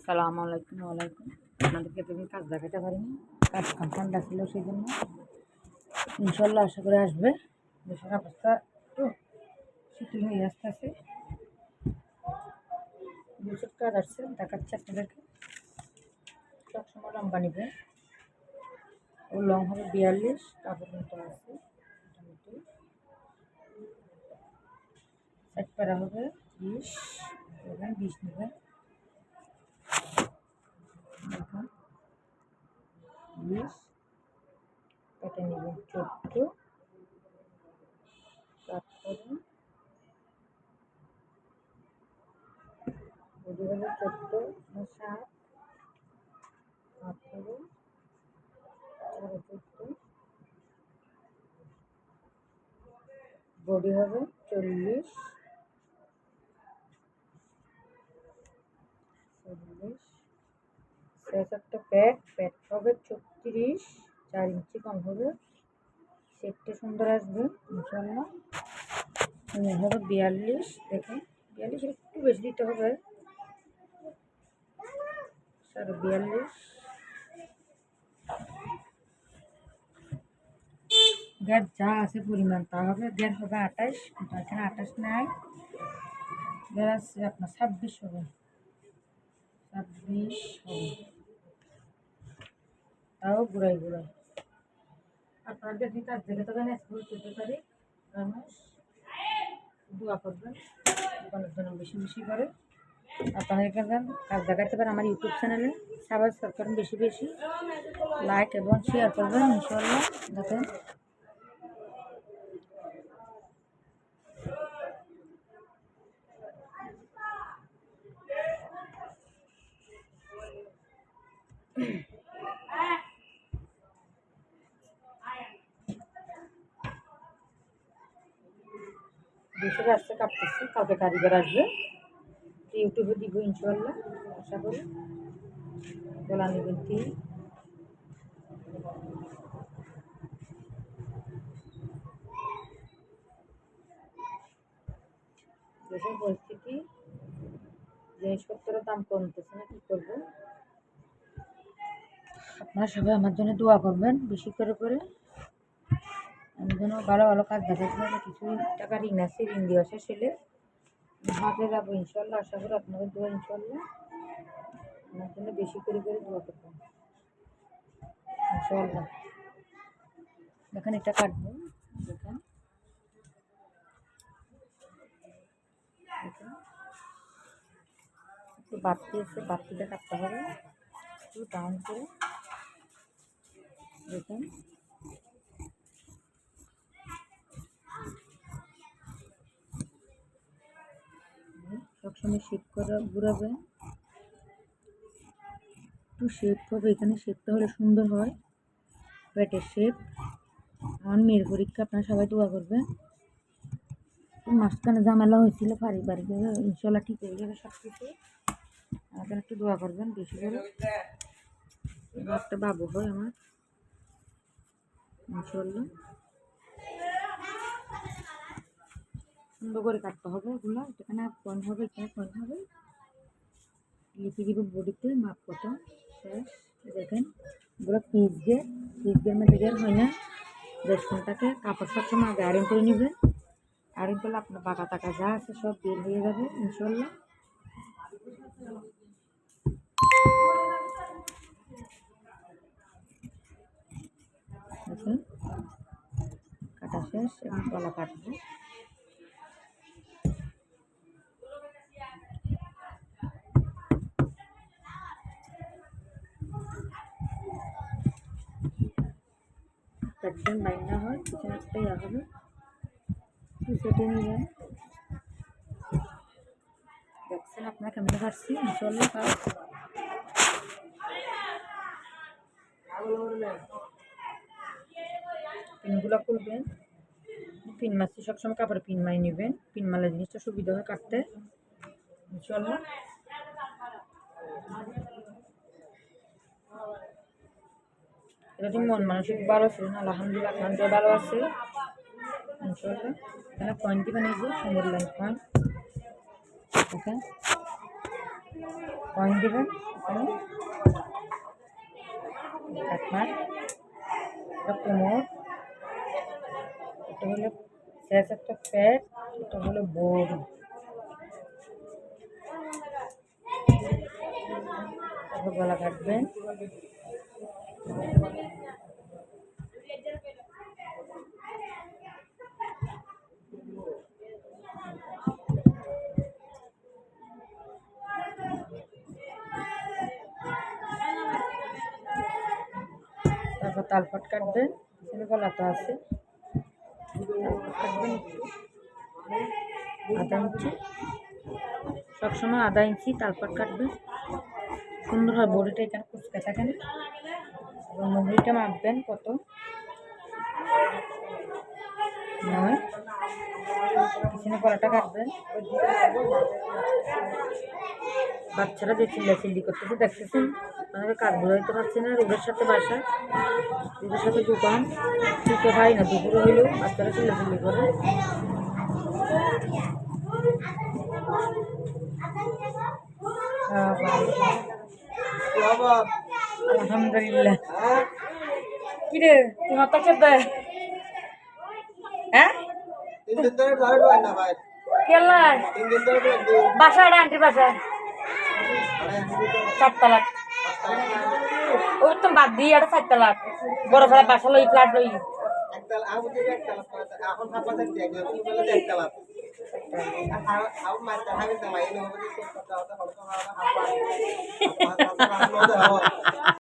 আসসালামু আলাইকুম। ওয়ালাইকুম। আপনাদেরকে এতদিন কাজ দেখাতে পারিনি, কাজ ঠান্ডা ছিল, সেই জন্য ইনশাল্লাহ আশা করে আসবে। দেশের অবস্থা একটু শিথিল হয়ে আসতেছে। দুশো কাজ আসছে, দেখাচ্ছে আপনাদেরকে। সবসময় লম্বা নিবে, ও লং হবে 42, কাপড় কিন্তু আছে মোটামুটি। সেট করা হবে 20, 20 নেবেন। দেখুন 20 কেটে নেবেন 14, তারপরে বডি হবে 14, 7, 18, 14, বডি হবে 40, 40 একটা প্যাট হবে 36, 4 ইঞ্চি কম হবে। শেপটা সুন্দর আসবে ইনশাল্লাহ। হবে 42, দেখেন 42 একটু বেশি দিতে হবে, 42। গ্যাস যা আছে পরিমাণ তা হবে। গ্যাস হবে 28, এখানে 28 নাই, গ্যাস আপনার 26 হবে, 26 হবে, তাও ঘুরাই ঘুরাই। আপনারা দেখি কাজ দেখে তবেন 14 তারিখ দোয়া করবেন দোকানের জন্য বেশি বেশি করে। আপনারা এখানে কাজ দেখাতে পারেন আমার ইউটিউব চ্যানেলে। সাবস্ক্রাইব করেন বেশি বেশি, লাইক এবং শেয়ার করবেন ইনশাল্লাহ। দেখেন দেশের আসছে কাটতেছি, কালকে কারিগর আসবে, ইউটিউবে দিব ইনশাল্লাহ আশা করি। গলা নেবেন 3, দেশের পরিস্থিতি, জিনিসপত্রের দাম কমতেছে না, কি করবো। আপনারা সবাই আমার জন্য দোয়া করবেন বেশি করে করে। আমি যেন ভালো ভালো কাজ দেখাতে পারি। কিছু টাকা ঋণ আছে, ঋণ দেওয়া শেষ হলে হাতে যাবো ইনশাল্লাহ। আশা করি আপনাদের দোয়া ইনশাল্লাহ আমার জন্য বেশি করে করে দোয়া করবেন ইনশাল্লাহ। দেখেন এটা কাটবো, দেখেন একটু বাড়তি আছে, বাড়তিটা কাটতে হবে একটু ডাউন করে। দেখেন সবসময় শেপ করে ঘুরাবেন, একটু শেপ হবে এখানে। শেপটা হলে সুন্দর হয়, পেটের শেপ। আমার মেয়ের পরীক্ষা, আপনারা সবাই দোয়া করবেন। মাঝখানে ঝামেলা হয়েছিল পারিবারিক, ইনশাল্লাহ ঠিক হয়ে যাবে সব কিছু। আমাদের একটু দোয়া করবেন বেশি করে, একটা বাবু হয় আমার ইনশাল্লাহ। সুন্দর করে কাটতে হবে এগুলো। এখানে পয়েন্ট হবে, এখানে পয়েন্ট হবে, লিখে দিব বডিতে মাপ কত শেষ। দেখেন এগুলো পিস গের মধ্যে গের হয় না। রেশনটাকে কাপড় সবসময় আগে আয়রন করে নেবেন। আয়রন করলে আপনার বাঁকা টাকা যা আছে সব বের হয়ে যাবে ইনশাল্লাহ। দেখুন কাটা শেষ, এবং গলা কাটবো। একদম বাইনা হয়, পিছনে একটা ইয়া হবে, সেটে নেবেন। দেখছেন আপনার কেমন কাটছি ইনশাল্লাহ কাজ। পিনগুলো খুলবেন, পিন মারছি সবসময় কাপড়ে পিন মারি নেবেন। পিন মারলে জিনিসটা সুবিধা হয় কাটতে ইনশাল্লাহ। এটা তো মন মানসিক ভালো ছিল না, আলহামদুলিল্লাহ আপনার ভালো আছে ইনশাল্লাহ। এখানে পয়েন্টই বানিয়েছি, সুন্দর লাইন পয়েন্ট। ওকে পয়েন্ট দেবেন এখানে আপনার কোমর, এটা হলো শেষ একটা প্যাড, এটা হলো বডি। তারপর গলা কাটবেন, তারপর তালপাট কাটবেন, এখানে গলা তো আছে, তালপাট কাটবেন আধা ইঞ্চি, সবসময় আধা ইঞ্চি তালপাট কাটবেন, সুন্দর হয় বডিটা এখানে কুচকে থাকে না। এবং মুহুরিটা মাপবেন কত, 9, পিছনে গলাটা কাটবেন। বাচ্চারা যে চিল্লাচিল্লি করতেছে দেখতেছেন, আমাকে কাজগুলো দিতে পারছি না, রোদের সাথে বাসা, রোদের সাথে দোকান, দুটো ভাই না দুপুরে হইলেও বাচ্চারা চিল্লাচিল্লি করে। আলহামদুলিল্লাহ। কিরে তুই মাথা চেপে হ্যাঁ কেলায় বাসাটা আন্টির বাসা 4 তলা, ওই তো বাদ দিয়ে আর 4 তলা বড় ফেলা বাসা লই ফ্ল্যাট লই